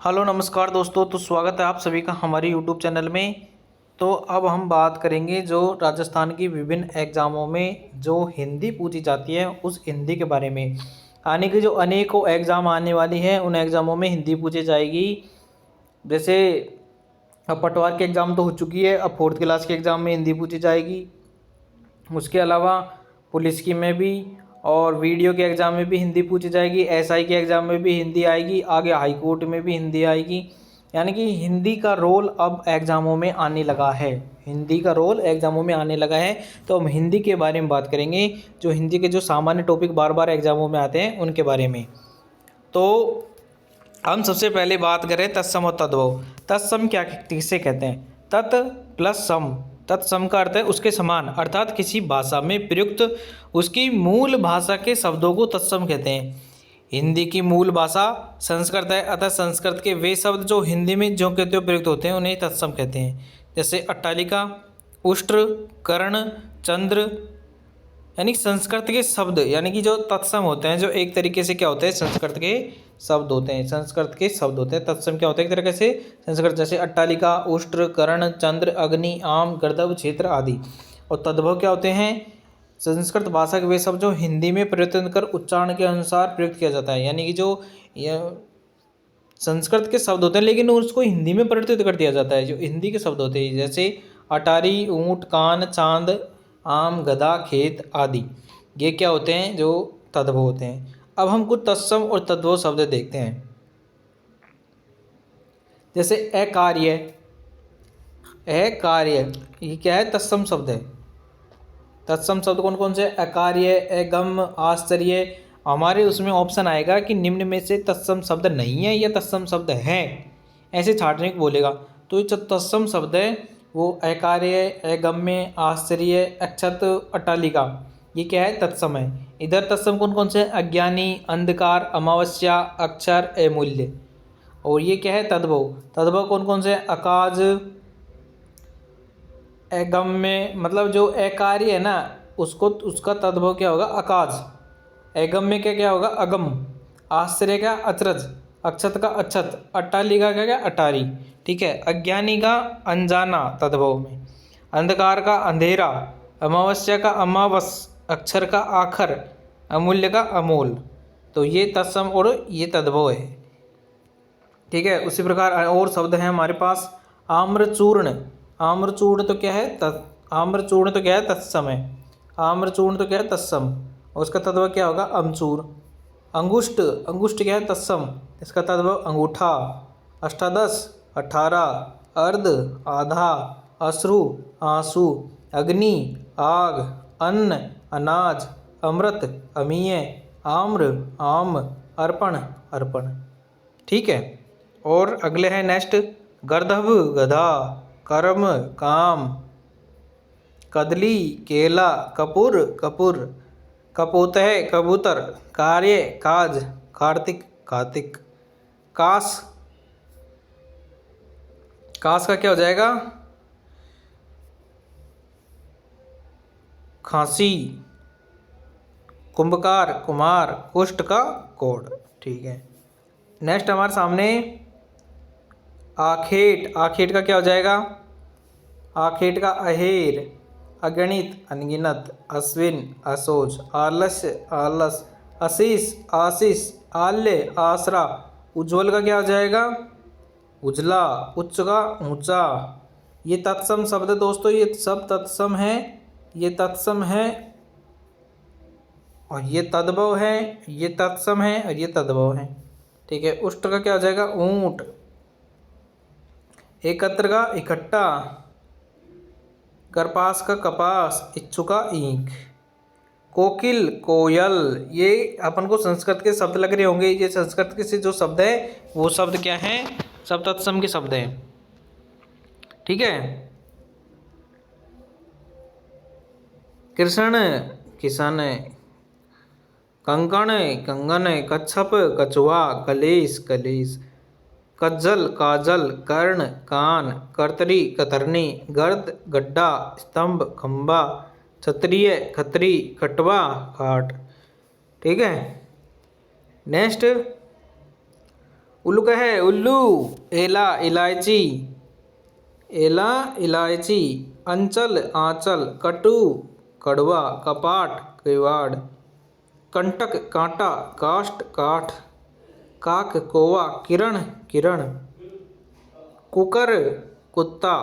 Hello नमस्कार दोस्तों। तो स्वागत है आप सभी का हमारे यूट्यूब चैनल में। तो अब हम बात करेंगे जो राजस्थान की विभिन्न एग्ज़ामों में जो हिंदी पूछी जाती है उस हिंदी के बारे में। आने की जो अनेकों एग्ज़ाम आने वाली है उन एग्ज़ामों में हिंदी पूछी जाएगी। जैसे अब पटवार की एग्ज़ाम तो हो चुकी है, अब फोर्थ क्लास के एग्ज़ाम में हिंदी पूछी जाएगी। उसके अलावा पुलिस की में भी और वीडियो के एग्ज़ाम में भी हिंदी पूछी जाएगी, एसआई के एग्ज़ाम में भी हिंदी आएगी, आगे हाई कोर्ट में भी हिंदी आएगी। यानी कि हिंदी का रोल अब एग्ज़ामों में आने लगा है। हिंदी का रोल एग्ज़ामों में आने लगा है। तो हम हिंदी के बारे में बात करेंगे, जो हिंदी के जो सामान्य टॉपिक बार बार एग्ज़ामों में आते हैं उनके बारे में। तो हम सबसे पहले बात करें तत्सम और तद्भव। तत्सम क्या किसे कहते हैं? तत् प्लस सम। तत्सम का अर्थ है उसके समान, अर्थात किसी भाषा में प्रयुक्त उसकी मूल भाषा के शब्दों को तत्सम कहते हैं। हिंदी की मूल भाषा संस्कृत है, अतः संस्कृत के वे शब्द जो हिंदी में ज्यों के त्यों प्रयुक्त होते हैं उन्हें तत्सम कहते हैं। जैसे अट्टालिका, उष्ट्र, कर्ण, चंद्र, यानी संस्कृत के शब्द, यानी कि जो तत्सम होते हैं, जो एक तरीके से क्या होते हैं संस्कृत के शब्द होते हैं। संस्कृत के शब्द होते हैं। तत्सम क्या होता है एक तरीके से संस्कृत, जैसे अट्टालिका, उष्ट्र, कर्ण, चंद्र, अग्नि, आम, गर्दभ, क्षेत्र आदि। और तद्भव क्या होते हैं? संस्कृत भाषा के वे शब्द जो हिंदी में परिवर्तन कर उच्चारण के अनुसार प्रयुक्त किया जाता है। यानी कि जो संस्कृत के शब्द होते हैं लेकिन उसको हिंदी में परिवर्तित कर दिया जाता है, जो हिंदी के शब्द होते हैं। जैसे अटारी, ऊंट, कान, चांद, आम, गधा, खेत आदि। ये क्या होते हैं? जो तद्भव होते हैं। अब हम कुछ तत्सम और तद्भव शब्द देखते हैं। जैसे अकार्य। अकार्य ये क्या है? तत्सम शब्द है। तत्सम शब्द कौन कौन से? अकार्य, अगम, आश्चर्य। हमारे उसमें ऑप्शन आएगा कि निम्न में से तत्सम शब्द नहीं है या तत्सम शब्द है, ऐसे छात्रने को बोलेगा। तो ये जो तत्सम शब्द है वो अकार्य, अगम्य, आश्चर्य, अक्षत, अट्टालिका, ये क्या है? तत्सम है। इधर तत्सम कौन कौन से? अज्ञानी, अंधकार, अमावस्या, अक्षर, अमूल्य। और ये क्या है? तद्भव। तद्भव कौन कौन से? अकाज, अगम्य, मतलब जो अकार्य है ना उसको उसका तद्भव क्या होगा? अकाज। अगम्य क्या क्या होगा? अगम। आश्चर्य का अचरज, अक्षत का अक्षत, अट्टालिका का क्या? अटारी। ठीक है। अज्ञानी का अनजाना तद्भव में, अंधकार का अंधेरा, अमावस्या का अमावस, अक्षर का आखर, अमूल्य का अमोल। तो ये तत्सम और ये तद्भव है। ठीक है। उसी प्रकार और शब्द हैं हमारे पास। आम्रचूर्ण। आम्रचूर्ण तो क्या है? आम्रचूर्ण तो क्या है? तत्सम है। आम्रचूर्ण तो क्या है? तत्सम। और उसका तद्भव क्या होगा? अमचूर। अंगुष्ठ। अंगुष्ठ क्या है? तत्सम। इसका तद्भव अंगूठा। अष्टादश, 18, अर्ध, आधा, अश्रु, आंसू, अग्नि, आग, अन्न, अनाज, अमृत, अमीय, आम्र, आम, अर्पण, अर्पण। ठीक है। और अगले हैं नेक्स्ट। गर्दभ, गधा, कर्म, काम, कदली, केला, कपूर, कपूर, कपोतः, कबूतर, कार्य, काज, कार्तिक, कार्तिक, कास। कास का क्या हो जाएगा? खांसी, कुंभकार, कुमार, कुष्ठ का कोढ़। ठीक है। नेक्स्ट हमारे सामने आखेट। आखेट का क्या हो जाएगा? आखेट का अहेर, अगणित, अनगिनत, अश्विन, असोज, आलस्य, आलस, आशीष, आशीष, आल्य, आसरा। उज्ज्वल का क्या हो जाएगा? उजला, उच्च का ऊंचा। ये तत्सम शब्द दोस्तों, ये सब तत्सम है। ये तत्सम है और ये तद्भव है। ये तत्सम है और ये तद्भव है। ठीक है। उष्ट का क्या हो जाएगा? ऊंट। एकत्र का इकट्ठा, करपास का कपास, इच्छु का ईंख। कोकिल, कोयल। ये अपन को संस्कृत के शब्द लग रहे होंगे। ये संस्कृत के से जो शब्द है वो शब्द क्या हैं? सब तत्सम के शब्द हैं। ठीक है। कृष्ण, किशन, कंकण, कंगन, कच्छप, कछुआ, कलेश, कलेश, कज्जल, काजल, कर्ण, कान, कर्तरी, कतरनी, गर्द, गड्ढा, स्तंभ, खंबा, क्षत्रिय, खत्री, खटवा, खाट। ठीक है। नेक्स्ट उल्लू का है उल्लू। एला इलायची, एला इलायची। अंचल आंचल। कटु कड़वा। कपाट किवाड़। कंटक कांटा। काष्ठ काठ। काक कौवा। किरण किरण। कुकर कुत्ता।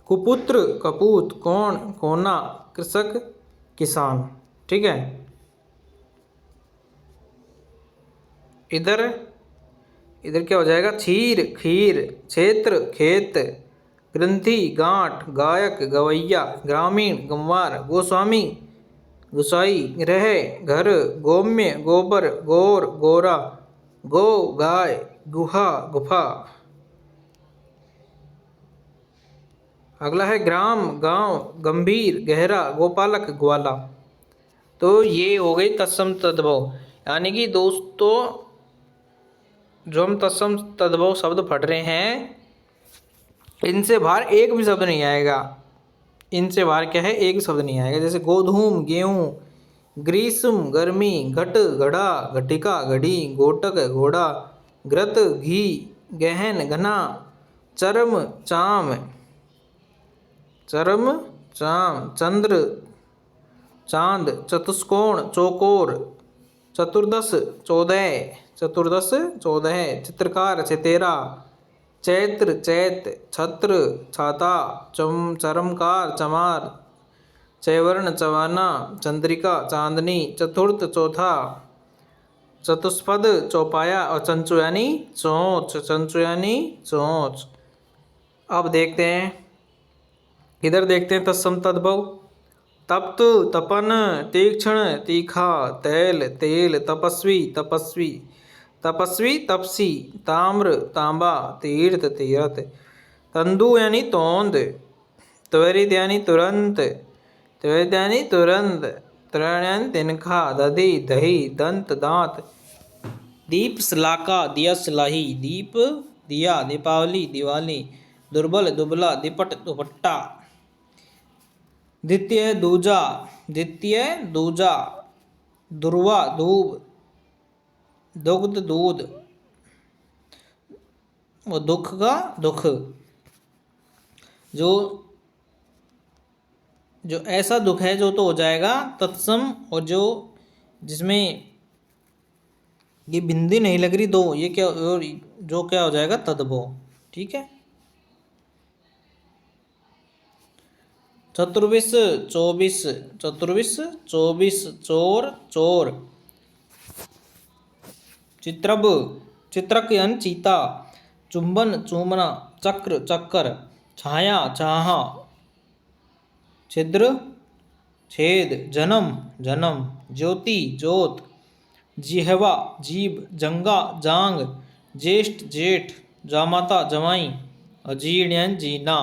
कुपुत्र कपूत। कौन कोना। कृषक किसान। ठीक है। इधर इधर क्या हो जाएगा, क्षीर खीर। क्षेत्र खेत। ग्रंथि गांठ। गायक गवैया। ग्रामीण गंवार। गोस्वामी गुसाई। ग्रह घर। गोम्य गोबर। गौर गोरा। गो गाय। गुहा गुफा। अगला है ग्राम गांव। गंभीर गहरा। गोपालक ग्वाला। तो ये हो गई तत्सम तद्भव। यानी कि दोस्तों जो हम तत्सम तद्भव शब्द पढ़ रहे हैं, इनसे बाहर एक भी शब्द नहीं आएगा। इनसे बाहर क्या है, एक भी शब्द नहीं आएगा। जैसे गोधूम गेहूं। ग्रीष्म गर्मी। घट घड़ा। घटिका घड़ी। गोटक घोड़ा। घृत घी। गहन घना। चरम चाम। चरम चाम। चंद्र चांद। चतुष्कोण चौकोर। चतुर्दश 14। चतुर्दश 14। चित्रकार चितेरा। चैत्र चैत। छत्र छाता। चरमकार चमार। चैवर्ण चवाना। चंद्रिका चांदनी। चतुर्थ चौथा। चतुष्पद चौपाया। और चंचु यानी चोंच। चंचु यानी चोंच। अब देखते हैं, इधर देखते हैं तत्सम तद्भव। तप्त तपन। तीक्ष्ण तीखा। तैल तेल। तपस्वी तपस्वी। तपस्वी तपसी। ताम्र तांबा। तीर्थ तीर्थ। तंदु यानी तोंद। त्वरित यानी तुरंत। त्वरित यानी तुरंत। तृण यानी तिनखा। दधि दही। दंत दांत। दीप सलाका। दिया सलाही। दीप दिया। दीपावली दिवाली। दुर्बल दुबला। दिपट दुपट्टा। द्वितीय दूजा। द्वितीय दूजा। दुर्वा दूब। दुग्ध दूध। और दुख का दुख। जो जो ऐसा दुख है जो तो हो जाएगा तत्सम, और जो जिसमें ये बिंदी नहीं लग रही दो, ये क्या, और जो क्या हो जाएगा तद्भव। ठीक है। चतुर्विश 24। चतुर्विश 24। चोर चोर। चित्रब चित्रक यानी चीता। चुंबन चूमना। चक्र चक्कर। छाया छाहा। छिद्र छेद। जन्म जन्म। ज्योति ज्योत। जिह्वा जीभ। जंगा जांग। ज्येष्ठ जेठ। जामाता जमाई। अजीर्ण यानी जीना।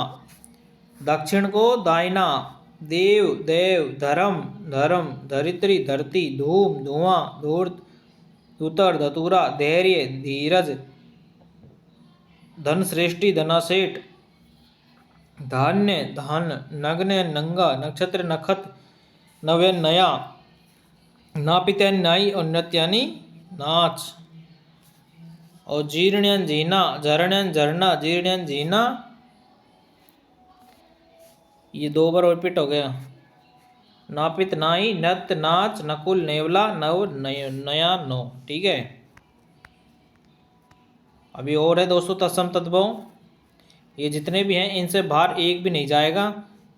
दक्षिण को दायना। देव देव। धर्म धर्म। धरित्री धरती। धूम धुआं। धूर्त धूतर धतूरा। धैर्य धीरज। धन श्रेष्ठी धनासेठ। धान्य धान। नग्न नंगा। नक्षत्र नखत। नव्य नया। नापित यानी नाई। और नृत्य यानी नाच। और जीर्ण यानी जीना। झरण यानी झरना। जीर्ण यानी जीना। ये 2 बार रिपीट हो गया। नापित नाई। नृत्य नाच। नकुल नेवला। नव नया नो। ठीक है। अभी और है दोस्तों तत्सम तद्भव। ये जितने भी हैं इनसे बाहर एक भी नहीं जाएगा,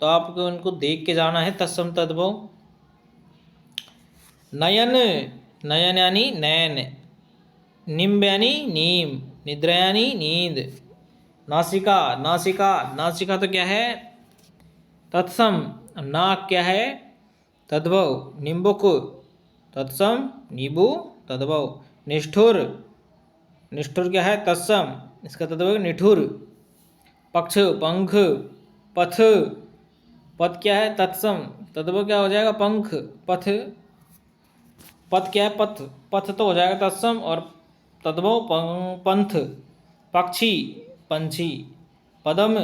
तो आपको इनको देख के जाना है तत्सम तद्भव। नयन नयन यानी नैन। निम्ब यानी नीम। निद्रा यानी नींद। नासिका नासिका। नासिका तो क्या है तत्सम। नाक क्या है तद्भव। निम्बुक तत्सम। नींबू तद्भव। निष्ठुर निष्ठुर क्या है तत्सम, इसका तद्भव निठुर। पक्ष पंख। पथ पथ क्या है तत्सम, तद्भव क्या हो जाएगा पंख। पथ पथ क्या है पथ, पथ तो हो जाएगा तत्सम, और तद्भव पंथ। पक्षी पंछी। पदम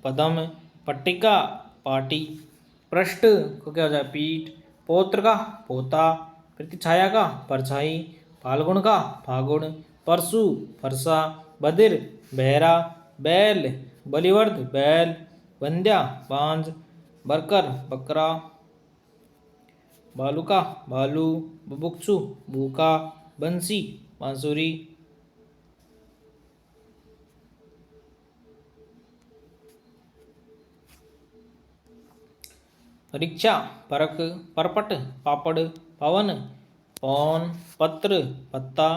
पदम। पट्टिका पाटी। पृष्ठ को क्या हो जाएगा पीठ। पौत्र का पोता। प्रतिछाया का परछाई। फाल्गुन का फागुन। परशु फरसा, बधिर बहरा, बैल बलिवर्द बैल, बंध्या बांझ, बरकर बकरा, भालुका भालू, बुभुक्षु भूखा, बंसी बांसुरी। रिक्शा परक, परपट पापड़, पवन पौन, पत्र पत्ता,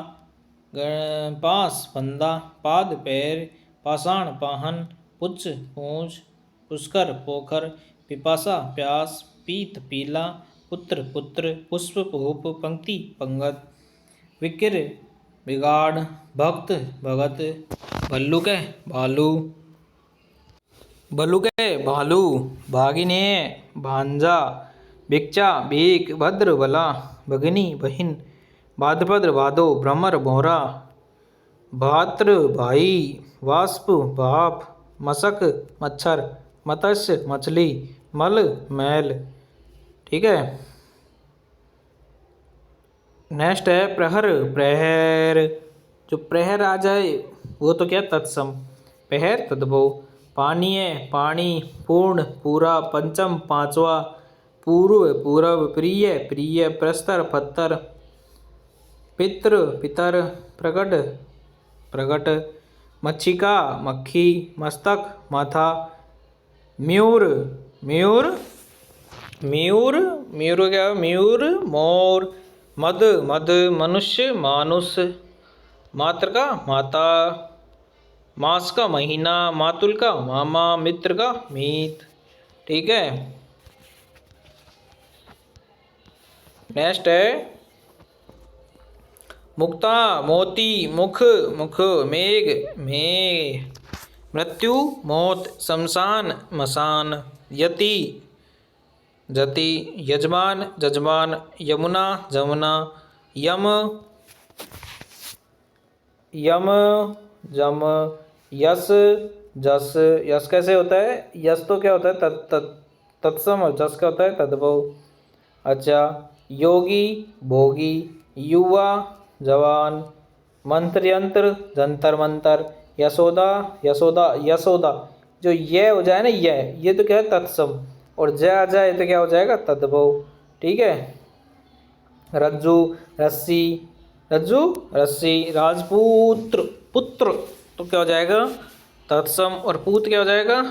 पास फंदा, पाद पैर, पाषाण पाहन, पुच्छ पूंछ, पुष्कर पोखर, पिपासा प्यास, पीत पीला, पुत्र पुत्र, पुष्प पुष्प, पंक्ति पंगत, विकिर बिगाड़, भक्त भगत, भल्लुक भालू, भल्लुक भालू, भागिने भांजा, भिक्षा भीख, भद्र भला, भगनी बहिन, भाद्रपद भादो, भ्रमर भौरा, भात्र भाई, वाष्प भाप, मशक मच्छर, मत्स्य मछली, मल मैल। ठीक है। नेक्स्ट है प्रहर, प्रहर। जो प्रहर आ जाए वो तो क्या तत्सम, प्रहर तद्भव, पानीय पानी, पूर्ण पूरा, पंचम पांचवा, पूर्व पूरब, प्रिय प्रिय, प्रस्तर पत्थर, पितृ पितर, प्रगट प्रगट, मच्छिका मक्खी, मस्तक माथा, मयूर मयूर, मयूर मयूर क्या, मयूर मोर, मद मद, मनुष्य मानुष, मातृका माता, मास का महीना, मातुल का मामा, मित्र का मीत। ठीक है। नेक्स्ट है मुक्ता मोती, मुख मुख, मेघ मेघ, मृत्यु मौत, शमशान मसान, यति जति, यजमान जजमान, यमुना जमुना, यम यम जम, यस जस। यस कैसे होता है, यस तो क्या होता है तत्सम, और जस क्या होता है तद्भव। अच्छा, योगी भोगी, युवा जवान, मंत्र यंत्र, जंतर मंतर, यशोदा यशोदा यशोदा। जो ये हो जाए ना, ये तो क्या है तत्सम, और जय आ जाए तो क्या हो जाएगा तद्भव। ठीक है। रज्जु रस्सी, रज्जु रस्सी, राजपुत्र पुत्र तो क्या हो जाएगा तत्सम, और पूत क्या हो जाएगा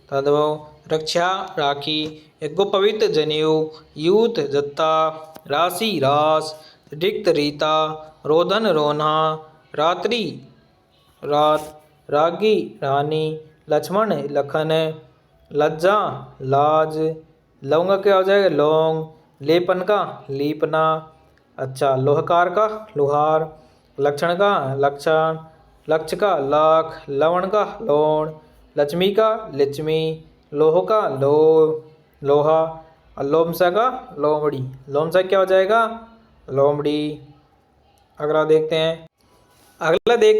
तद्भव। रक्षा राखी, यज्ञोपवीत जनेऊ, यूथ जत्ता, राशि रास, रिक्त रीता, रोदन रोना, रात्रि रात, रागी रानी, लक्ष्मण लखन, लज्जा लाज, लौंग क्या हो जाएगा लौंग, लेपन का लीपना। अच्छा, लोहकार का लोहार, लक्षण का लक्षण, लक्ष्य का लाख, लवण का लौण, लक्ष्मी का लक्ष्मी, लोह का लोहा, और लोमसा का लोमड़ी। लोमसा क्या हो जाएगा लोमड़ी। अगला देखते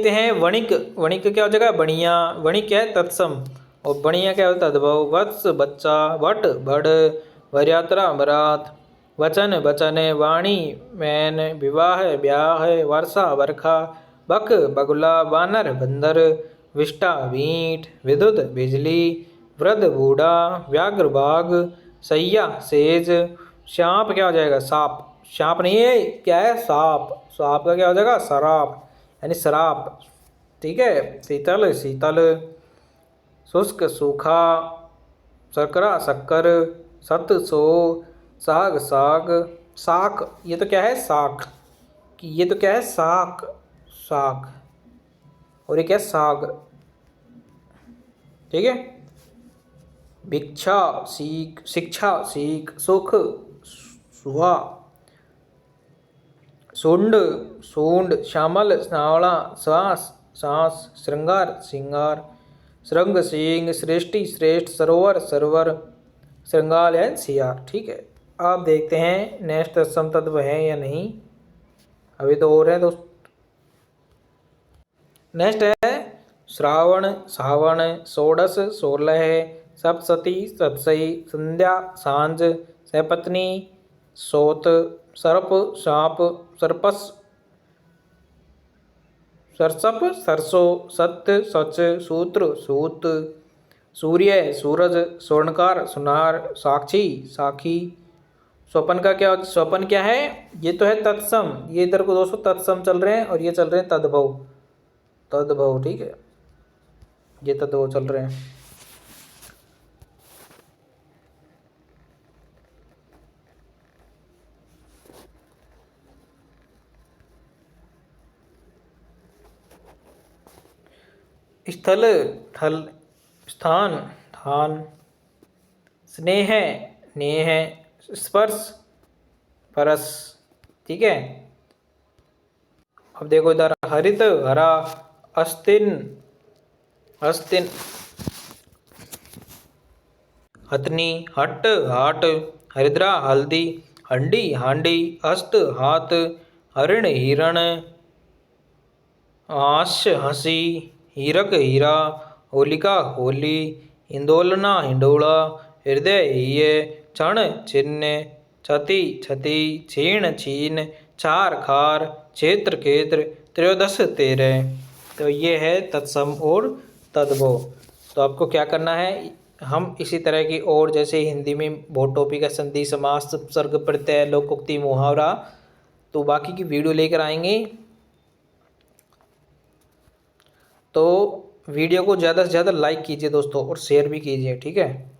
हैं, वणिक, वणिक क्या हो जाएगा बणिया, वणिक क्या है तत्सम, और बणिया क्या होता है तद्भव। वत्स बच्चा, वट बड़, वरयात्रा बरात, वचन बचन, वाणी मैन, विवाह ब्याह, वर्षा बरखा, बक बगुला, बानर बंदर, विष्टा वींट, विद्युत बिजली, वृद्ध बूढ़ा, व्याघ्र बाघ, सैया सेज, सांप क्या हो जाएगा सांप, सांप नहीं है क्या है सांप, सांप का क्या हो जाएगा शराप यानी शराप। ठीक है। शीतल शीतल, शुष्क सूखा, शर्करा शक्कर, सत सो, साग साग, साक ये तो क्या है साक, ये तो क्या है साक साक, और ये क्या है साग। ठीक है। भिक्षा सीख, शिक्षा सीख, सुख सुहा, सुंड सूंड, श्यामल सांवला, श्वास सांस, श्रृंगार श्रृंगार, श्रृंग सींग, सृष्टि श्रेष्ठ, सरोवर सरवर, श्रृंगाल है सियार। ठीक है। आप देखते हैं नेक्स्ट तत्सम तत्व है या नहीं, अभी तो और है दोस्त। नेक्स्ट है श्रावण सावण, षोडश 16, सप्तशती सतसई, संध्या सांझ, सपत्नी सोत, सर्प सांप, सर्पस सरसप सरसों, सत्य सच, सूत्र सूत, सूर्य सूरज, स्वर्णकार सुनार, साक्षी साखी। स्वपन क्या है? ये तो है तत्सम। ये इधर को दोस्तों तत्सम चल रहे हैं और ये चल रहे हैं तद्भव। तद्भव ठीक है, ये तद्भव चल रहे हैं। स्थल थल, स्थान थान, स्नेह नेह, स्पर्श परस। ठीक है, अब देखो इधर हरित हरा, अस्तिन अस्तिन, हथनी हट हाट, हरिद्रा हल्दी, हंडी हांडी, अस्त हाथ, हरिण हिरण, हास्य हंसी, हीरक हीरा, होलिका होली, हिंदोलना हिंडोला, हृदय ये, क्षण छिन्न, छति छति, छीण छीन, छार खार, क्षेत्र क्षेत्र, त्रयोदश तेरह। तो ये है तत्सम और तद्भव। तो आपको क्या करना है, हम इसी तरह की और जैसे हिंदी में बहुत टॉपिक है, संधि समास, उपसर्ग प्रत्यय, लोकोक्ति, मुहावरा, तो बाकी की वीडियो लेकर आएंगे। तो वीडियो को ज़्यादा से ज़्यादा लाइक कीजिए दोस्तों और शेयर भी कीजिए। ठीक है।